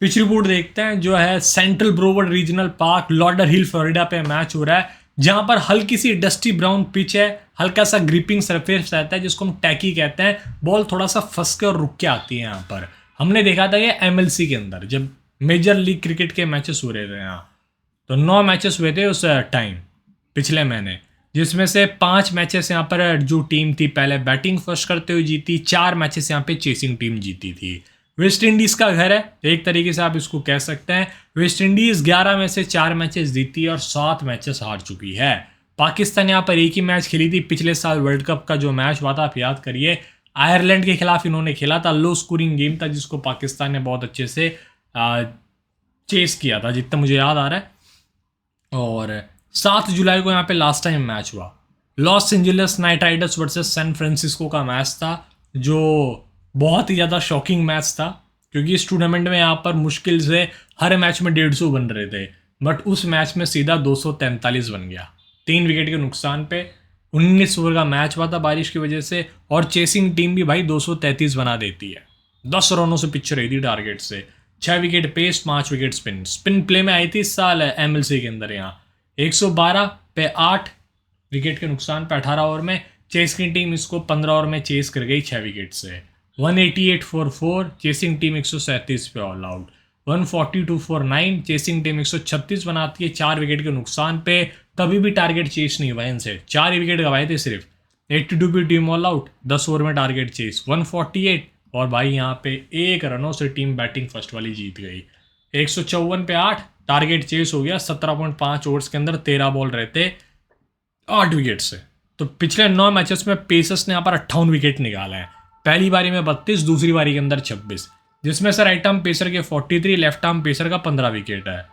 Pitch report देखते हैं। जो है सेंट्रल ब्रोवर्ड रीजनल पार्क लॉडर हिल फ्लोरिडा पे मैच हो रहा है, जहां पर हल्की सी डस्टी ब्राउन पिच है, हल्का सा ग्रिपिंग सरफेस रहता है जिसको हम टैकी कहते हैं। बॉल थोड़ा सा फंस के और रुक के आती है यहाँ पर। हमने देखा था कि एमएलसी के अंदर जब मेजर लीग क्रिकेट के मैचेस हो रहे थे यहाँ, तो 9 मैचेस हुए थे उस टाइम पिछले महीने, जिसमें से 5 मैचेस यहाँ पर जो टीम थी पहले बैटिंग फर्स्ट करते हुए जीती, 4 मैचेस यहाँ पे चेसिंग टीम जीती थी। वेस्ट इंडीज़ का घर है एक तरीके से आप इसको कह सकते हैं। वेस्ट इंडीज़ 11 में से 4 मैचेस जीती और 7 मैचेस हार चुकी है। पाकिस्तान यहाँ पर एक ही मैच खेली थी पिछले साल वर्ल्ड कप का जो मैच हुआ था, आप याद करिए, आयरलैंड के खिलाफ इन्होंने खेला था। लो स्कोरिंग गेम था जिसको पाकिस्तान ने बहुत अच्छे से चेस किया था जितना मुझे याद आ रहा है। और 7 जुलाई को यहाँ पे लास्ट टाइम मैच हुआ, Los Angeles Knight Riders versus San Francisco का मैच था, जो बहुत ही ज़्यादा शॉकिंग मैच था क्योंकि इस टूर्नामेंट में यहाँ पर मुश्किल से हर मैच में 150 बन रहे थे, बट उस मैच में सीधा 243 बन गया 3 विकेट के नुकसान पे। 19 ओवर का मैच हुआ था बारिश की वजह से, और चेसिंग टीम भी भाई 233 बना देती है। 10 रनों से पिच रही थी टारगेट से, 6 wicket pace, 5 wicket spin. Spin play में आई थी इस साल एमएलसी के अंदर यहाँ 112 पे 8 विकेट के नुकसान पे 18 ओवर में। चेस की टीम इसको 15 ओवर में चेस कर गई 6 विकेट से। 188 फॉर 4, चेसिंग टीम 137 पे all out. 142 for 9, chasing team 136 बनाती है 4 विकेट के नुकसान पे। कभी भी टारगेट चेस नहीं हुआ इनसे, 4 विकेट गवाए थे सिर्फ। 82 पे टीम ऑल आउट, 10 ओवर में टारगेट चेस 148, और भाई यहाँ पे 1 रनों से टीम बैटिंग फर्स्ट वाली जीत गई। 154 पे 8, टारगेट चेस हो गया 17.5 ओवर्स के अंदर, 13 बॉल रहते 8 विकेट से। तो पिछले 9 मैचेस में पेसर्स ने यहाँ पर 58 विकेट निकाला है। पहली बारी में 32, दूसरी बारी के अंदर 26, जिसमें से राइट आर्म पेसर के 43, लेफ्ट आर्म पेसर का 15 विकेट है।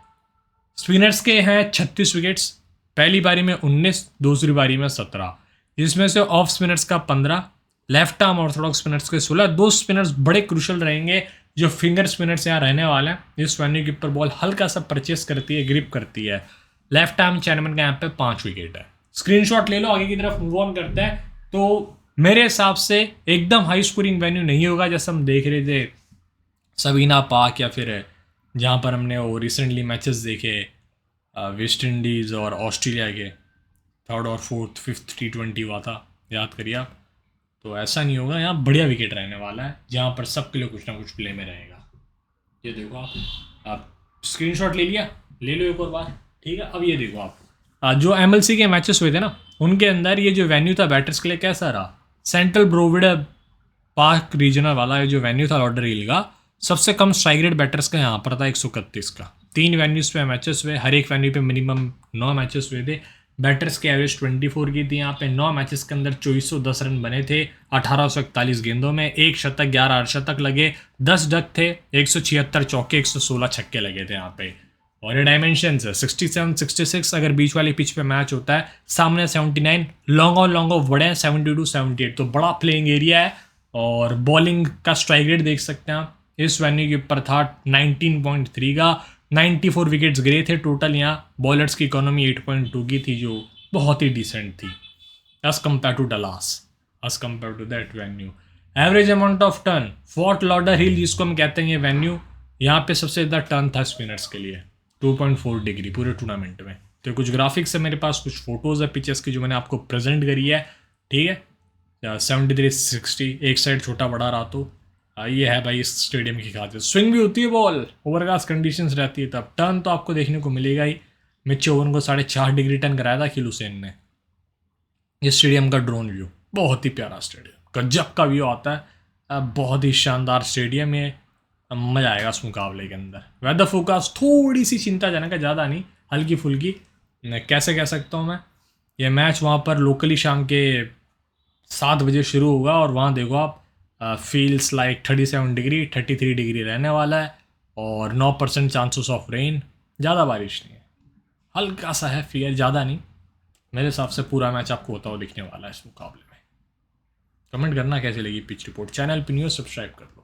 स्पिनर्स के हैं 36 विकेट्स, पहली बारी में 19, दूसरी बारी में 17, जिसमें से ऑफ स्पिनर्स का 15, लेफ्ट आर्म ऑर्थोडॉक्स स्पिनर्स के 16। 2 स्पिनर्स बड़े क्रूशल रहेंगे जो फिंगर स्पिनर्स यहाँ रहने वाले हैं। इस वेन्यू के ऊपर बॉल हल्का सा परचेस करती है, ग्रिप करती है। लेफ्ट आर्म चैनमैन का यहाँ पे 5 विकेट है। स्क्रीनशॉट ले लो, आगे की तरफ मूव ऑन करते हैं। तो मेरे हिसाब से एकदम हाई स्कोरिंग वेन्यू नहीं होगा जैसे हम देख रहे थे सबीना पार्क, या फिर जहाँ पर हमने वो रिसेंटली मैचेस देखे वेस्ट इंडीज़ और ऑस्ट्रेलिया के 3rd और 4th 5th T20 हुआ था, याद करिए आप। तो ऐसा नहीं होगा, यहाँ बढ़िया विकेट रहने वाला है जहाँ पर सबके लिए कुछ ना कुछ प्ले में रहेगा। ये देखो आप स्क्रीनशॉट ले लिया, ले लो एक और बार, ठीक है। अब ये देखो आप जो एमएलसी के मैचेस हुए थे ना, उनके अंदर ये जो वेन्यू था बैटर्स के लिए कैसा रहा। सेंट्रल ब्रोविड पार्क रीजनल वाला ये जो वेन्यू था लॉडर हिल का, सबसे कम स्ट्राइक रेट बैटर्स का यहाँ पर था 131 का। 3 वेन्यूज़ पे मैचेस हुए, हर एक वेन्यू पे मिनिमम 9 मैचेस हुए थे। बैटर्स की एवरेज 24 की थी यहाँ पे। 9 मैचेस के अंदर 2410 रन बने थे 1841 गेंदों में, 1 शतक 11 अर्धशतक लगे, 10 डक थे, 176 चौके, 116 छक्के लगे थे यहाँ पे। और ये डायमेंशन है 67 66 अगर बीच वाली पिच पे मैच होता है, सामने 79, लॉन्ग ऑफ बड़े हैं 72 78, तो बड़ा प्लेइंग एरिया है। और बॉलिंग का स्ट्राइक रेट देख सकते हैं आप, इस वेन्यू के ऊपर था 19.3 का। 94 विकेट्स गिरे थे टोटल। यहाँ बॉलर्स की इकोनॉमी 8.2 की थी, जो बहुत ही डिसेंट थी as compare to Dallas, as compare to that venue. Average amount of turn, Fort Lauderhill जिसको हम कहते हैं ये वेन्यू, यहाँ पे सबसे ज़्यादा टर्न था स्पिनर्स के लिए 2.4 डिग्री पूरे टूर्नामेंट में। तो कुछ ग्राफिक्स है मेरे पास, कुछ फोटोज़ है पिचेस की जो मैंने आपको प्रेजेंट करी है, ठीक है। 73-60, एक साइड छोटा बड़ा रहा, तो ये है भाई इस स्टेडियम की खासियत। स्विंग भी होती है बॉल, ओवरकास्ट कंडीशंस रहती है, तब टर्न तो आपको देखने को मिलेगा ही। मिच ओवन को 4.5 डिग्री टर्न कराया था खिल हुसैन ने। इस स्टेडियम का ड्रोन व्यू बहुत ही प्यारा स्टेडियम, गजब का व्यू आता है, बहुत ही शानदार स्टेडियम है, मज़ा आएगा इस मुकाबले के अंदर। वेदर फोरकास्ट थोड़ी सी चिंताजनक है, ज़्यादा नहीं, हल्की फुल्की। कैसे कह सकता हूँ मैं, ये मैच वहाँ पर लोकली शाम के 7 बजे शुरू होगा, और वहाँ देखो आप फील्स लाइक 37 डिग्री 33 डिग्री रहने वाला है, और 9% चांसेस ऑफ रेन, ज़्यादा बारिश नहीं है, हल्का सा है फियर, ज़्यादा नहीं। मेरे हिसाब से पूरा मैच आपको होता हुआ दिखने वाला है इस मुकाबले में। कमेंट करना कैसे लगी पिच रिपोर्ट, चैनल पर न्यूज़ सब्सक्राइब कर लो।